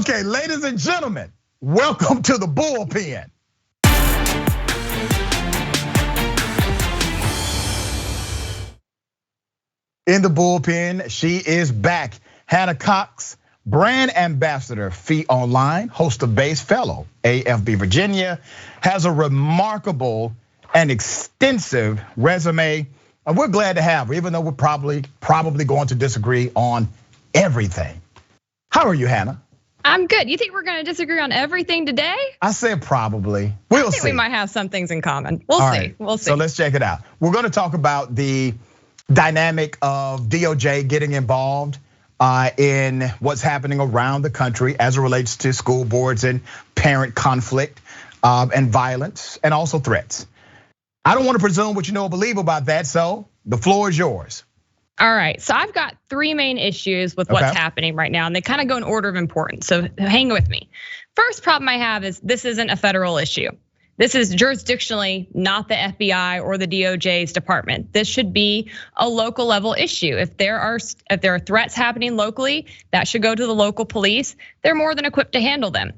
Okay, ladies and gentlemen, welcome to the Bullpen. In the Bullpen, she is back. Hannah Cox, brand ambassador, Fee Online, host of Base, fellow AFB Virginia, has a remarkable and extensive resume. And we're glad to have her, even though we're probably going to disagree on everything. How are you, Hannah? I'm good. You think we're going to disagree on everything today? I said probably. We'll see. We might have some things in common. We'll see. We'll see. So let's check it out. We're going to talk about the dynamic of DOJ getting involved in what's happening around the country as it relates to school boards and parent conflict and violence and also threats. I don't want to presume what you know or believe about that, so the floor is yours. All right, so I've got three main issues with what's happening right now, and they kind of go in order of importance, so hang with me. First problem I have is this isn't a federal issue. This is jurisdictionally not the FBI or the DOJ's department. This should be a local level issue. If there are threats happening locally, that should go to the local police. They're more than equipped to handle them.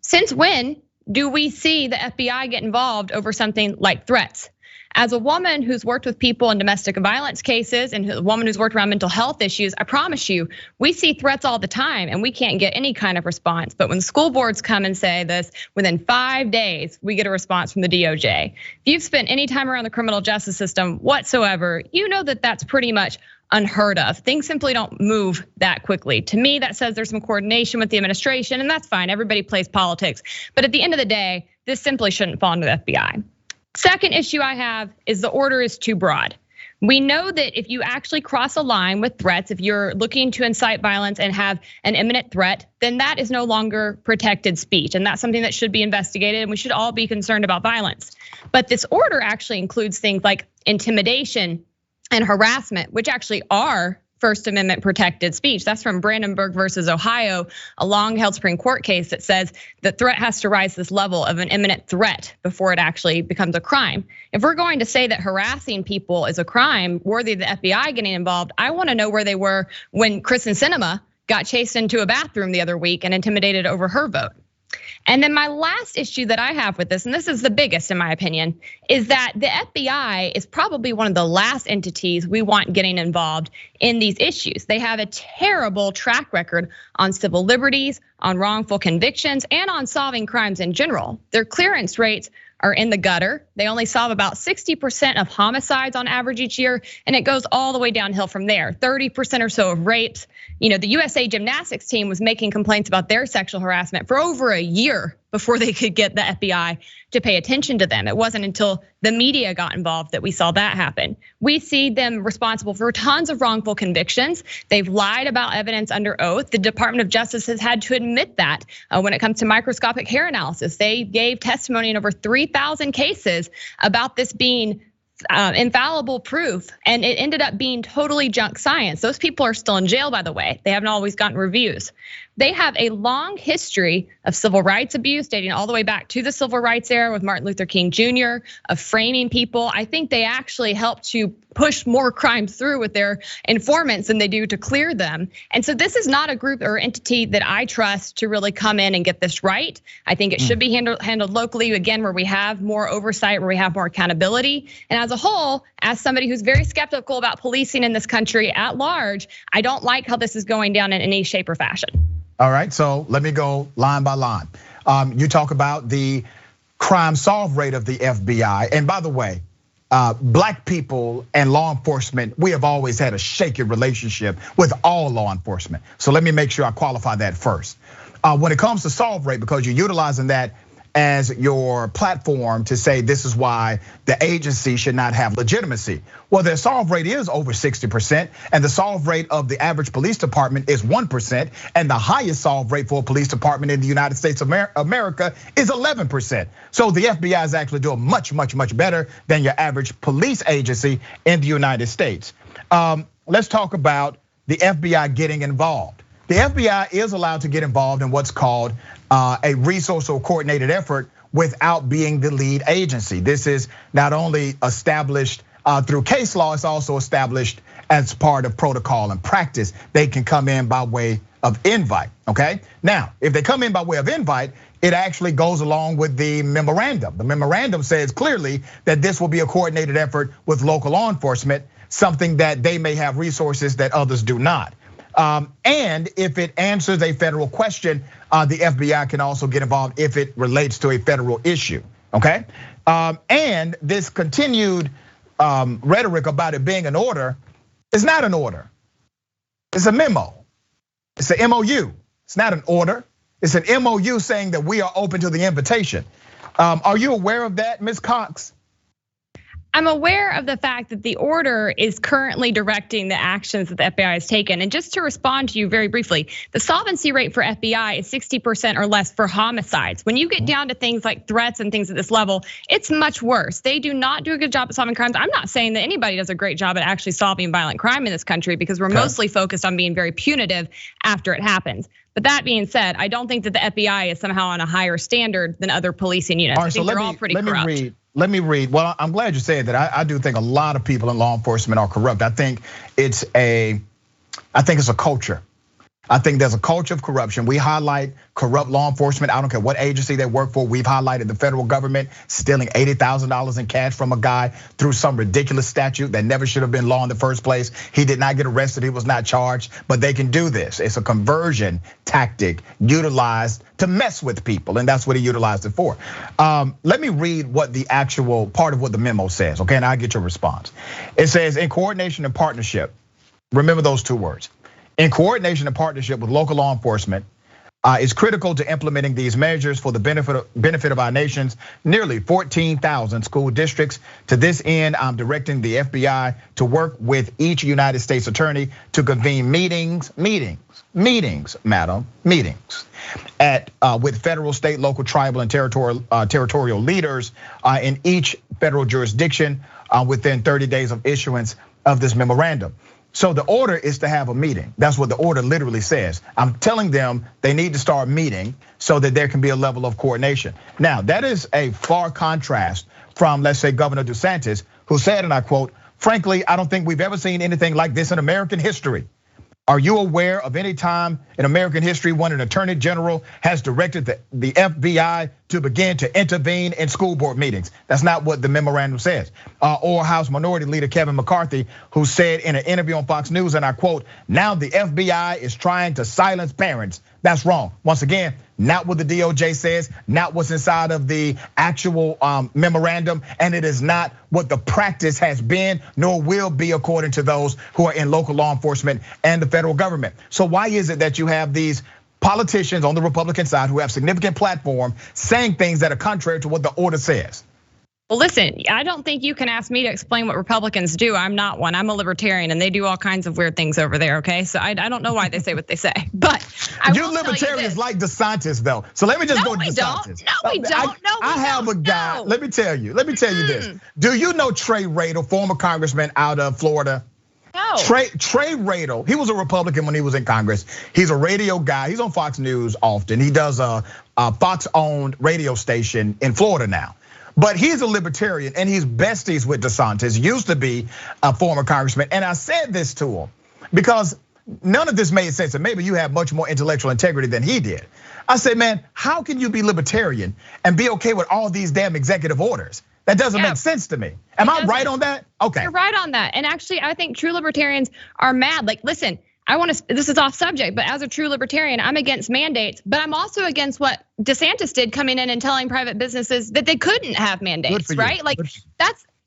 Since when do we see the FBI get involved over something like threats? As a woman who's worked with people in domestic violence cases and a woman who's worked around mental health issues, I promise you, we see threats all the time and we can't get any kind of response. But when school boards come and say this, within 5 days, we get a response from the DOJ. If you've spent any time around the criminal justice system whatsoever, you know that that's pretty much unheard of. Things simply don't move that quickly. To me, that says there's some coordination with the administration, and that's fine. Everybody plays politics. But at the end of the day, this simply shouldn't fall into the FBI. Second issue I have is the order is too broad. We know that if you actually cross a line with threats, if you're looking to incite violence and have an imminent threat, then that is no longer protected speech. And that's something that should be investigated, and we should all be concerned about violence. But this order actually includes things like intimidation and harassment, which actually are First Amendment protected speech. That's from Brandenburg versus Ohio, a long held Supreme Court case that says the threat has to rise to this level of an imminent threat before it actually becomes a crime. If we're going to say that harassing people is a crime worthy of the FBI getting involved, I want to know where they were when Kristen Sinema got chased into a bathroom the other week and intimidated over her vote. And then my last issue that I have with this, and this is the biggest in my opinion, is that the FBI is probably one of the last entities we want getting involved in these issues. They have a terrible track record on civil liberties, on wrongful convictions, and on solving crimes in general. Their clearance rates are in the gutter. They only solve about 60% of homicides on average each year, and it goes all the way downhill from there. 30% or so of rapes. The USA Gymnastics team was making complaints about their sexual harassment for over a year before they could get the FBI to pay attention to them. It wasn't until the media got involved that we saw that happen. We see them responsible for tons of wrongful convictions. They've lied about evidence under oath. The Department of Justice has had to admit that when it comes to microscopic hair analysis. They gave testimony in over 3,000 cases about this being infallible proof, and it ended up being totally junk science. Those people are still in jail, by the way. They haven't always gotten reviews. They have a long history of civil rights abuse dating all the way back to the civil rights era with Martin Luther King Jr., of framing people. I think they actually helped to push more crimes through with their informants than they do to clear them. And so this is not a group or entity that I trust to really come in and get this right. I think it should be handled locally, again, where we have more oversight, where we have more accountability. And as a whole, as somebody who's very skeptical about policing in this country at large, I don't like how this is going down in any shape or fashion. All right, so let me go line by line. You talk about the crime solve rate of the FBI. And by the way, Black people and law enforcement, we have always had a shaky relationship with all law enforcement. So let me make sure I qualify that first. When it comes to solve rate, because you're utilizing that as your platform to say this is why the agency should not have legitimacy. Well, their solve rate is over 60%, and the solve rate of the average police department is 1%, and the highest solve rate for a police department in the United States of America is 11%. So the FBI is actually doing much, much, much better than your average police agency in the United States. Let's talk about the FBI getting involved. The FBI is allowed to get involved in what's called a resource or coordinated effort without being the lead agency. This is not only established through case law, it's also established as part of protocol and practice. They can come in by way of invite, okay? Now, if they come in by way of invite, it actually goes along with the memorandum. The memorandum says clearly that this will be a coordinated effort with local law enforcement, something that they may have resources that others do not. And if it answers a federal question, the FBI can also get involved if it relates to a federal issue, okay? And this continued rhetoric about it being an order is not an order. It's a memo. It's an MOU. It's not an order. It's an MOU saying that we are open to the invitation. Are you aware of that, Ms. Cox? I'm aware of the fact that the order is currently directing the actions that the FBI has taken. And just to respond to you very briefly, the solvency rate for FBI is 60% or less for homicides. When you get down to things like threats and things at this level, it's much worse. They do not do a good job at solving crimes. I'm not saying that anybody does a great job at actually solving violent crime in this country, because we're mostly focused on being very punitive after it happens. But that being said, I don't think that the FBI is somehow on a higher standard than other policing units. I think they're all pretty corrupt. Let me read. Well, I'm glad you said that. I do think a lot of people in law enforcement are corrupt. I think it's a culture. I think there's a culture of corruption. We highlight corrupt law enforcement. I don't care what agency they work for. We've highlighted the federal government stealing $80,000 in cash from a guy through some ridiculous statute that never should have been law in the first place. He did not get arrested. He was not charged, but they can do this. It's a conversion tactic utilized to mess with people, and that's what he utilized it for. Let me read what the actual part of what the memo says, okay? And I'll get your response. It says, in coordination and partnership, remember those two words. In coordination and partnership with local law enforcement, is critical to implementing these measures for the benefit of our nation's nearly 14,000 school districts. To this end, I'm directing the FBI to work with each United States attorney to convene meetings, madam, with federal, state, local, tribal, and territorial leaders in each federal jurisdiction within 30 days of issuance of this memorandum. So the order is to have a meeting. That's what the order literally says. I'm telling them they need to start meeting so that there can be a level of coordination. Now, that is a far contrast from, let's say, Governor DeSantis, who said, and I quote, "Frankly, I don't think we've ever seen anything like this in American history. Are you aware of any time in American history when an attorney general has directed the FBI to begin to intervene in school board meetings?" That's not what the memorandum says. Or House Minority Leader Kevin McCarthy, who said in an interview on Fox News, and I quote, "Now the FBI is trying to silence parents." That's wrong. Once again, not what the DOJ says, not what's inside of the actual memorandum, and it is not what the practice has been, nor will be according to those who are in local law enforcement and the federal government. So why is it that you have these politicians on the Republican side who have significant platform saying things that are contrary to what the order says? Well, listen, I don't think you can ask me to explain what Republicans do. I'm not one. I'm a libertarian, and they do all kinds of weird things over there, okay? So I don't know why they say what they say, but you libertarians like DeSantis, though. So let me just go to DeSantis. No, we don't. I have a guy. Let me tell you this. Do you know Trey Radel, former congressman out of Florida? No. Trey Radel, he was a Republican when he was in Congress. He's a radio guy. He's on Fox News often. He does a Fox-owned radio station in Florida now. But he's a libertarian and he's besties with DeSantis, used to be a former congressman. And I said this to him because none of this made sense. And maybe you have much more intellectual integrity than he did. I said, man, how can you be libertarian and be okay with all these damn executive orders? That doesn't make sense to me. Am I right on that? Okay. You're right on that. And actually, I think true libertarians are mad. Like, listen, this is off subject, but as a true libertarian, I'm against mandates, but I'm also against what DeSantis did coming in and telling private businesses that they couldn't have mandates, right? Like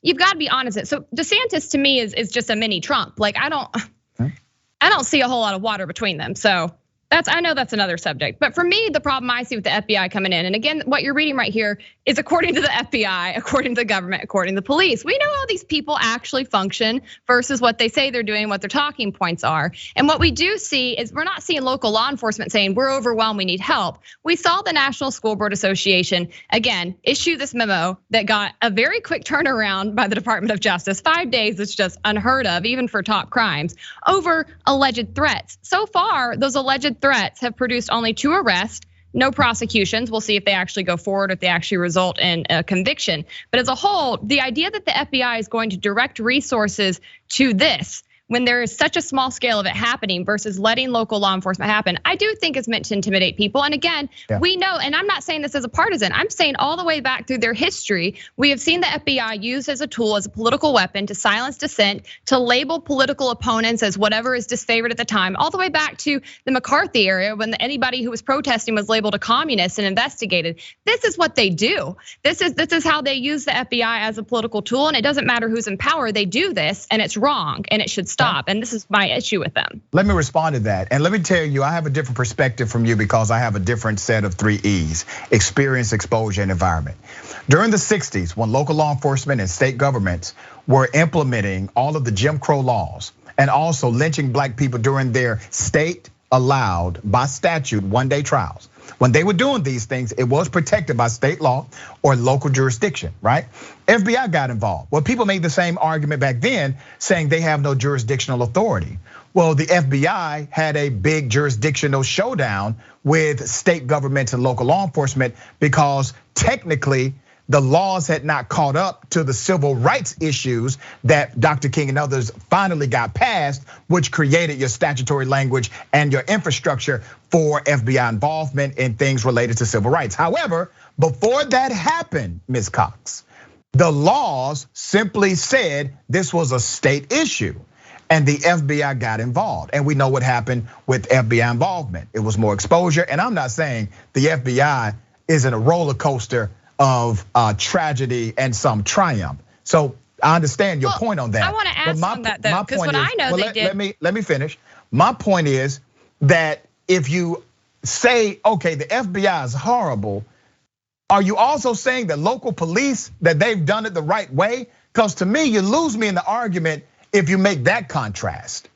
you've got to be honest. So DeSantis to me is just a mini Trump. Like I don't see a whole lot of water between them. So I know that's another subject. But for me, the problem I see with the FBI coming in, and again, what you're reading right here is according to the FBI, according to the government, according to the police. We know how these people actually function versus what they say they're doing, what their talking points are. And what we do see is we're not seeing local law enforcement saying we're overwhelmed, we need help. We saw the National School Board Association, again, issue this memo that got a very quick turnaround by the Department of Justice. 5 days is just unheard of, even for top crimes, over alleged threats. So far, those alleged threats have produced only 2 arrests, no prosecutions. We'll see if they actually go forward, if they actually result in a conviction. But as a whole, the idea that the FBI is going to direct resources to this when there is such a small scale of it happening versus letting local law enforcement happen, I do think it's meant to intimidate people. And again, we know, and I'm not saying this as a partisan, I'm saying all the way back through their history, we have seen the FBI used as a tool, as a political weapon to silence dissent, to label political opponents as whatever is disfavored at the time, all the way back to the McCarthy era when anybody who was protesting was labeled a communist and investigated. This is what they do. This is how they use the FBI as a political tool, and it doesn't matter who's in power, they do this, and it's wrong, and it should stop. And this is my issue with them. Let me respond to that. And let me tell you, I have a different perspective from you because I have a different set of 3 E's: experience, exposure, and environment. During the 60s, when local law enforcement and state governments were implementing all of the Jim Crow laws and also lynching black people during their state allowed by statute 1-day trials. When they were doing these things, it was protected by state law or local jurisdiction, right? FBI got involved. Well, people made the same argument back then, saying they have no jurisdictional authority. Well, the FBI had a big jurisdictional showdown with state governments and local law enforcement because technically the laws had not caught up to the civil rights issues that Dr. King and others finally got passed, which created your statutory language and your infrastructure for FBI involvement in things related to civil rights. However, before that happened, Ms. Cox, the laws simply said this was a state issue. And the FBI got involved. And we know what happened with FBI involvement. It was more exposure. And I'm not saying the FBI is in a roller coaster of tragedy and some triumph. So I understand your point on that. I want to ask on that though, because what I know they did. Let me finish. My point is that if you say, okay, the FBI is horrible, are you also saying that local police, that they've done it the right way? Because to me, you lose me in the argument if you make that contrast.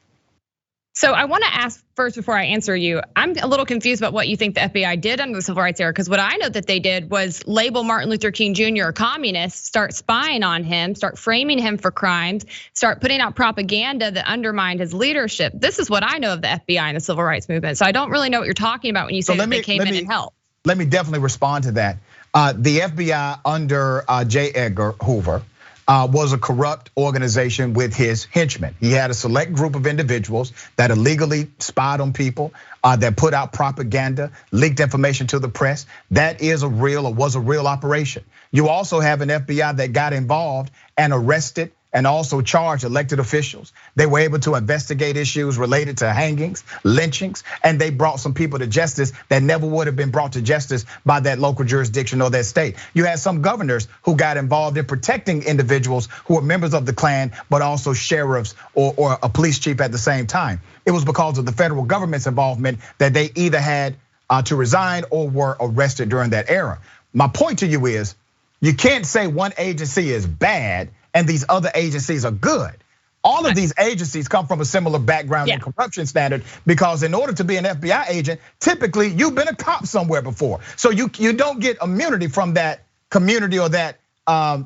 So I want to ask first before I answer you, I'm a little confused about what you think the FBI did under the civil rights era, because what I know that they did was label Martin Luther King Jr. a communist, start spying on him, start framing him for crimes, start putting out propaganda that undermined his leadership. This is what I know of the FBI and the civil rights movement. So I don't really know what you're talking about when you say that they came in and helped. Let me definitely respond to that. The FBI under J. Edgar Hoover was a corrupt organization with his henchmen. He had a select group of individuals that illegally spied on people, that put out propaganda, leaked information to the press. That is a real or was a real operation. You also have an FBI that got involved and arrested and also charged elected officials. They were able to investigate issues related to hangings, lynchings, and they brought some people to justice that never would have been brought to justice by that local jurisdiction or that state. You had some governors who got involved in protecting individuals who were members of the Klan, but also sheriffs or a police chief at the same time. It was because of the federal government's involvement that they either had to resign or were arrested during that era. My point to you is, you can't say one agency is bad and these other agencies are good. All of these agencies come from a similar background and corruption standard, because in order to be an FBI agent, typically you've been a cop somewhere before. So you don't get immunity from that community or that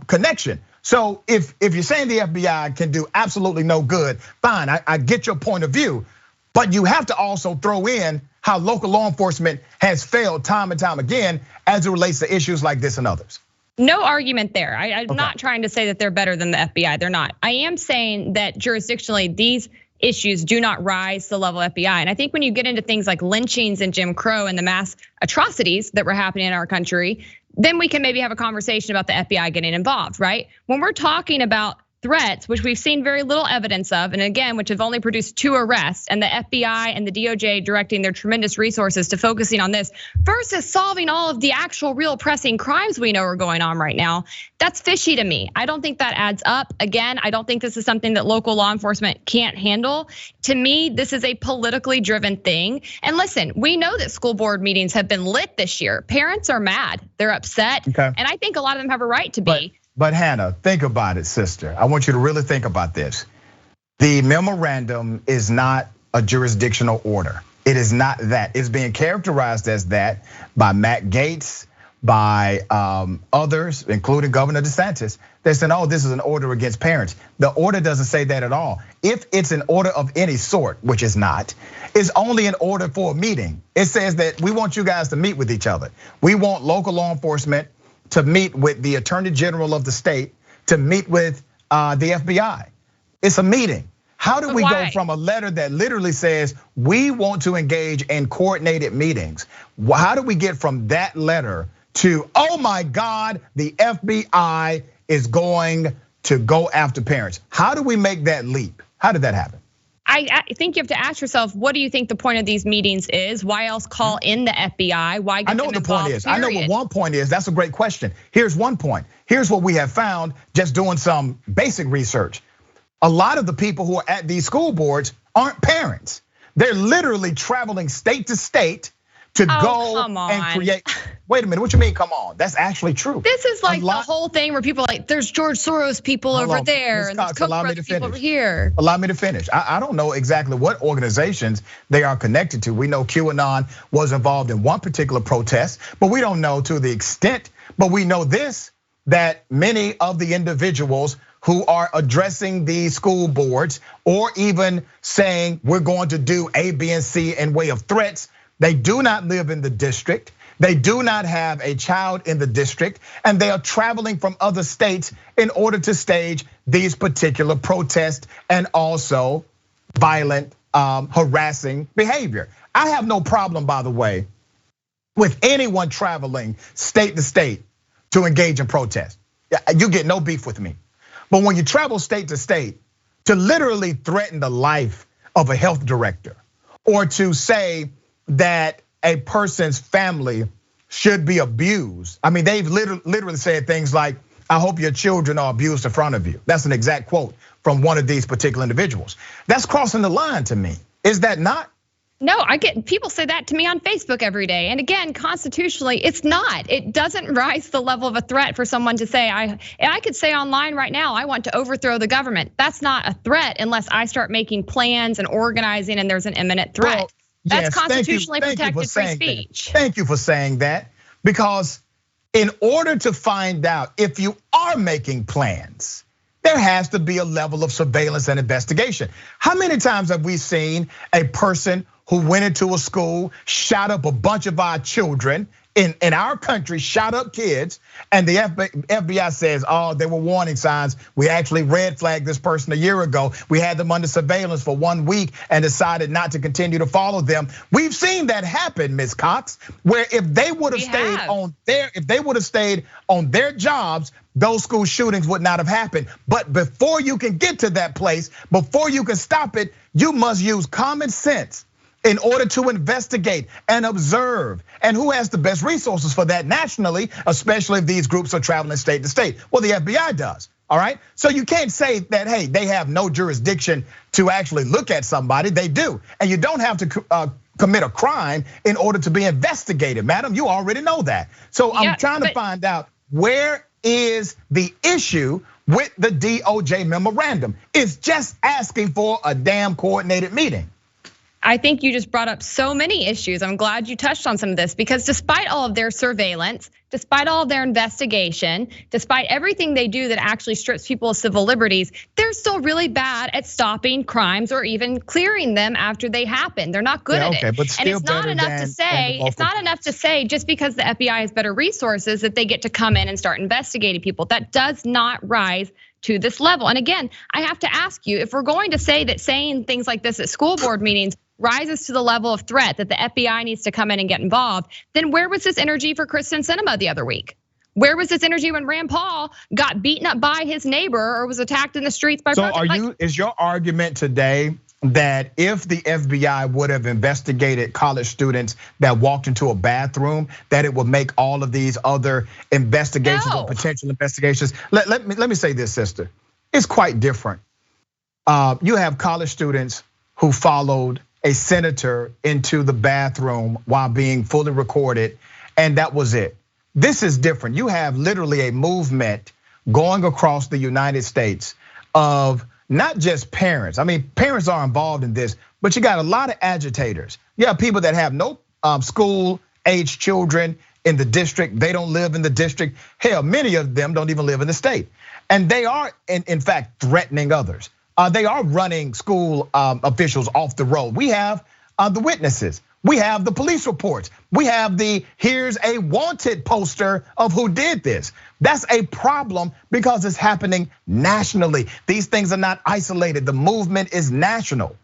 connection. So if you're saying the FBI can do absolutely no good, fine, I get your point of view. But you have to also throw in how local law enforcement has failed time and time again as it relates to issues like this and others. No argument there. I'm not trying to say that they're better than the FBI. They're not. I am saying that jurisdictionally, these issues do not rise to the level of FBI. And I think when you get into things like lynchings and Jim Crow and the mass atrocities that were happening in our country, then we can maybe have a conversation about the FBI getting involved, right? When we're talking about threats, which we've seen very little evidence of, and again, which have only produced 2 arrests, and the FBI and the DOJ directing their tremendous resources to focusing on this versus solving all of the actual real pressing crimes we know are going on right now, that's fishy to me. I don't think that adds up. Again, I don't think this is something that local law enforcement can't handle. To me, this is a politically driven thing. And listen, we know that school board meetings have been lit this year. Parents are mad, they're upset, and I think a lot of them have a right to be. But Hannah, think about it, sister. I want you to really think about this. The memorandum is not a jurisdictional order. It is not that. It's being characterized as that by Matt Gaetz, by others, including Governor DeSantis. They're saying, oh, this is an order against parents. The order doesn't say that at all. If it's an order of any sort, which is not, it's only an order for a meeting. It says that we want you guys to meet with each other. We want local law enforcement to meet with the Attorney General of the state, to meet with the FBI. It's a meeting. How do we go from a letter that literally says we want to engage in coordinated meetings? How do we get from that letter to, oh my God, the FBI is going to go after parents? How do we make that leap? How did that happen? I think you have to ask yourself, what do you think the point of these meetings is? Why else call in the FBI? Why get I know them what the point is. Period? I know what one point is. That's a great question. Here's one point. Here's what we have found just doing some basic research. A lot of the people who are at these school boards aren't parents. They're literally traveling state to state to go and create. Wait a minute, what you mean, come on? That's actually true. This is like the whole thing where people are like, there's George Soros people over there, and there's Koch brothers people over here. Allow me to finish. I don't know exactly what organizations they are connected to. We know QAnon was involved in one particular protest, but we don't know to the extent. But we know this, that many of the individuals who are addressing these school boards or even saying we're going to do A, B, and C in way of threats, they do not live in the district. They do not have a child in the district, and they are traveling from other states in order to stage these particular protests and also violent, harassing behavior. I have no problem, by the way, with anyone traveling state to state to engage in protest. You get no beef with me. But when you travel state to state to literally threaten the life of a health director, or to say that a person's family should be abused. I mean, they've literally said things like, I hope your children are abused in front of you. That's an exact quote from one of these particular individuals. That's crossing the line to me. Is that not? No, I get people say that to me on Facebook every day. And again, constitutionally, it's not. It doesn't rise to the level of a threat for someone to say, I could say online right now, I want to overthrow the government. That's not a threat unless I start making plans and organizing and there's an imminent threat. Well, that's constitutionally protected free speech. Thank you for saying that, because in order to find out if you are making plans, there has to be a level of surveillance and investigation. How many times have we seen a person who went into a school, shot up a bunch of our children in our country, shot up kids, and the FBI says, oh, there were warning signs. We actually red flagged this person a year ago. We had them under surveillance for 1 week and decided not to continue to follow them. We've seen that happen, Ms. Cox, where if they would have stayed on their jobs, those school shootings would not have happened. But before you can get to that place, before you can stop it, you must use common sense in order to investigate and observe. And who has the best resources for that nationally, especially if these groups are traveling state to state? Well, the FBI does, all right? So you can't say that, hey, they have no jurisdiction to actually look at somebody. They do, and you don't have to commit a crime in order to be investigated, madam. You already know that. So I'm trying to find out, where is the issue with the DOJ memorandum? It's just asking for a damn coordinated meeting. I think you just brought up so many issues. I'm glad you touched on some of this, because despite all of their surveillance, despite all of their investigation, despite everything they do that actually strips people of civil liberties, they're still really bad at stopping crimes or even clearing them after they happen. They're not good at it. But and it's not enough to say, just because the FBI has better resources that they get to come in and start investigating people. That does not rise to this level. And again, I have to ask you, if we're going to say that saying things like this at school board meetings rises to the level of threat that the FBI needs to come in and get involved, then where was this energy for Kristen Sinema the other week? Where was this energy when Rand Paul got beaten up by his neighbor or was attacked in the streets by? So is your argument today that if the FBI would have investigated college students that walked into a bathroom, that it would make all of these other investigations or potential investigations? Let me say this, sister. It's quite different. You have college students who followed a senator into the bathroom while being fully recorded, and that was it. This is different. You have literally a movement going across the United States of not just parents. I mean, parents are involved in this, but you got a lot of agitators. You have people that have no school-age children in the district. They don't live in the district. Hell, many of them don't even live in the state. And they are, in fact, threatening others. They are running school officials off the road. We have the witnesses. We have the police reports. We have the here's a wanted poster of who did this. That's a problem because it's happening nationally. These things are not isolated. The movement is national.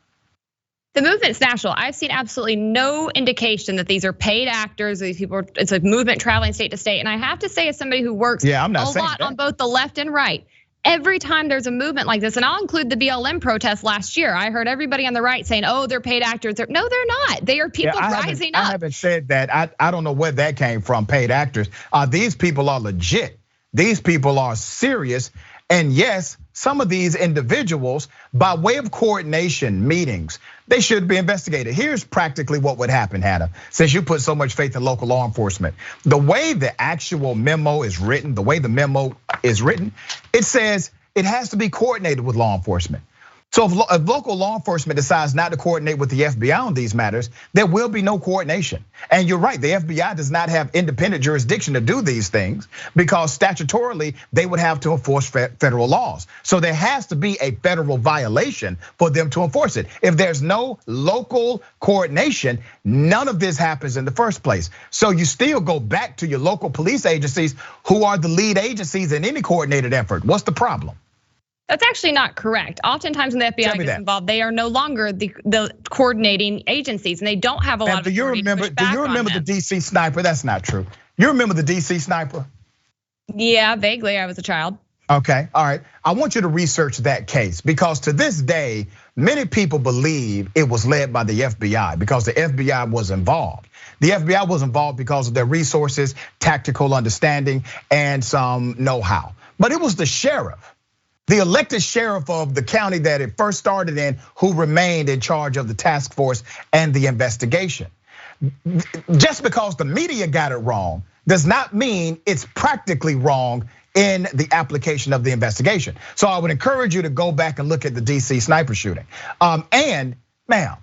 The movement's national. I've seen absolutely no indication that these are paid actors. These people, it's a movement traveling state to state. And I have to say, as somebody who works a lot on both the left and right, every time there's a movement like this, and I'll include the BLM protest last year, I heard everybody on the right saying, oh, they're paid actors. No, they're not. They are people rising up. I haven't said that. I don't know where that came from, paid actors. These people are legit. These people are serious. And yes, some of these individuals, by way of coordination meetings, they should be investigated. Here's practically what would happen, Hannah, since you put so much faith in local law enforcement. The way the actual memo is written, it says it has to be coordinated with law enforcement. So if local law enforcement decides not to coordinate with the FBI on these matters, there will be no coordination. And you're right, the FBI does not have independent jurisdiction to do these things because statutorily they would have to enforce federal laws. So there has to be a federal violation for them to enforce it. If there's no local coordination, none of this happens in the first place. So you still go back to your local police agencies who are the lead agencies in any coordinated effort. What's the problem? That's actually not correct. Oftentimes when the FBI gets involved, they are no longer the coordinating agencies, and they don't have a lot of authority to push back on them. Do you remember the DC sniper? That's not true. You remember the DC sniper? Yeah, vaguely, I was a child. Okay, all right. I want you to research that case because to this day, many people believe it was led by the FBI because the FBI was involved. The FBI was involved because of their resources, tactical understanding, and some know-how. But it was the sheriff, the elected sheriff of the county that it first started in, who remained in charge of the task force and the investigation. Just because the media got it wrong does not mean it's practically wrong in the application of the investigation. So I would encourage you to go back and look at the DC sniper shooting. And ma'am,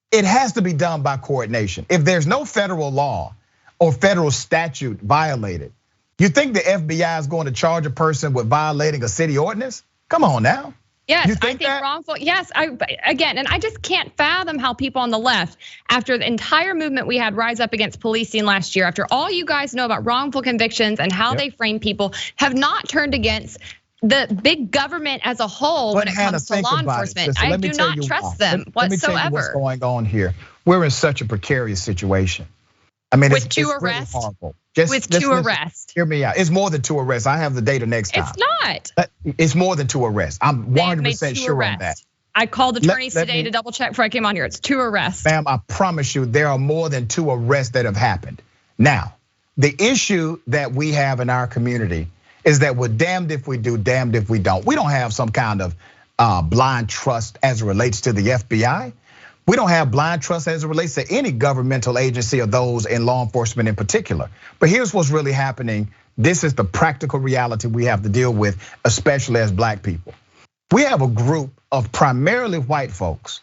it has to be done by coordination. If there's no federal law or federal statute violated, you think the FBI is going to charge a person with violating a city ordinance? Come on now. Yes, I think wrongful. Yes, again, and I just can't fathom how people on the left, after the entire movement we had rise up against policing last year, after all you guys know about wrongful convictions and how they frame people, have not turned against the big government as a whole when it comes to law enforcement. I do not trust them whatsoever. Let me tell you what's going on here. We're in such a precarious situation. I mean, with two arrests. Really horrible. With two arrests. Hear me out. It's more than two arrests. I have the data next time. It's not. It's more than two arrests. I'm 100% sure on that. I called attorneys today to double check before I came on here. It's two arrests. Ma'am, I promise you there are more than two arrests that have happened. Now, the issue that we have in our community is that we're damned if we do, damned if we don't. We don't have some kind of blind trust as it relates to the FBI. We don't have blind trust as it relates to any governmental agency or those in law enforcement in particular. But here's what's really happening. This is the practical reality we have to deal with, especially as black people. We have a group of primarily white folks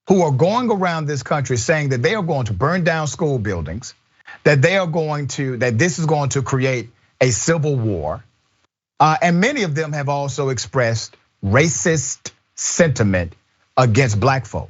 who are going around this country saying that they are going to burn down school buildings, that this is going to create a civil war. And many of them have also expressed racist sentiment against black folk.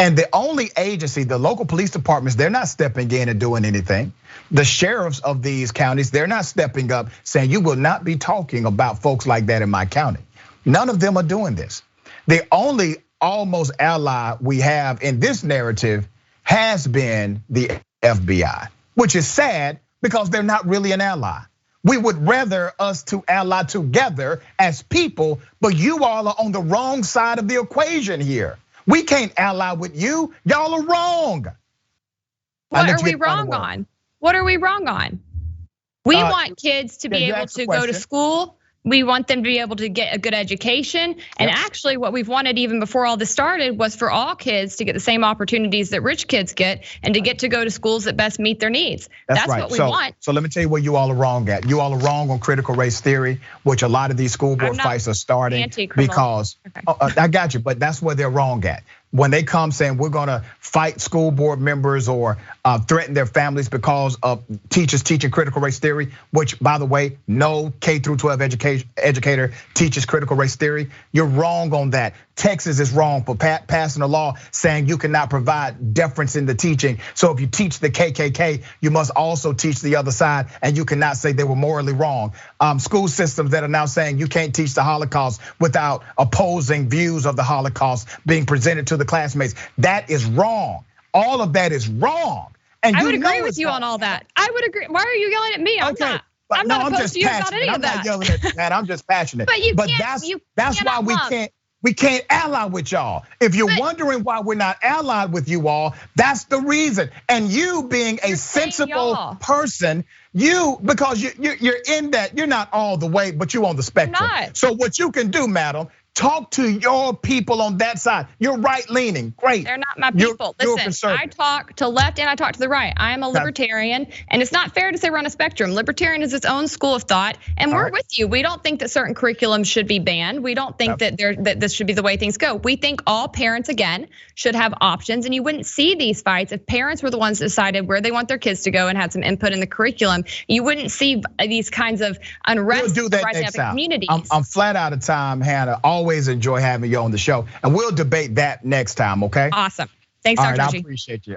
And the only agency, the local police departments, they're not stepping in and doing anything. The sheriffs of these counties, they're not stepping up saying you will not be talking about folks like that in my county. None of them are doing this. The only almost ally we have in this narrative has been the FBI, which is sad because they're not really an ally. We would rather us to ally together as people, but you all are on the wrong side of the equation here. We can't ally with you. Y'all are wrong. What are we wrong on? What are we wrong on? We want kids to be able to go to school. We want them to be able to get a good education. And actually what we've wanted even before all this started was for all kids to get the same opportunities that rich kids get and to get to go to schools that best meet their needs. That's right. What we want. So let me tell you where you all are wrong at. You all are wrong on critical race theory, which a lot of these school board fights are starting because, I got you, but that's where they're wrong at. when they come saying we're gonna fight school board members or threaten their families because of teachers teaching critical race theory, which by the way, no K through 12 educator teaches critical race theory. You're wrong on that. Texas is wrong for passing a law saying you cannot provide deference in the teaching. So if you teach the KKK, you must also teach the other side, and you cannot say they were morally wrong. School systems that are now saying you can't teach the Holocaust without opposing views of the Holocaust being presented to the classmates. That is wrong. All of that is wrong. And I would agree with you on all that. I would agree. Why are you yelling at me? I'm not opposed to you about any of that. I'm not yelling at you, man. I'm just passionate. But that's why we can't ally with y'all. If you're wondering why we're not allied with you all, that's the reason. And you being a sensible person, because you're in that, you're not all the way, but you're on the spectrum. So what you can do, madam, talk to your people on that side. You're right leaning, great. They're not my people. Listen, I talk to left and I talk to the right. I am a libertarian, and it's not fair to say we're on a spectrum. Libertarian is its own school of thought, and we're with you. We don't think that certain curriculums should be banned. We don't think that this should be the way things go. We think all parents, again, should have options, and you wouldn't see these fights if parents were the ones that decided where they want their kids to go and had some input in the curriculum. You wouldn't see these kinds of unrest we'll do that next time. Communities. I'm flat out of time, Hannah. Always enjoy having you on the show, and we'll debate that next time, okay? Awesome. Thanks, Dr. All right, I appreciate you.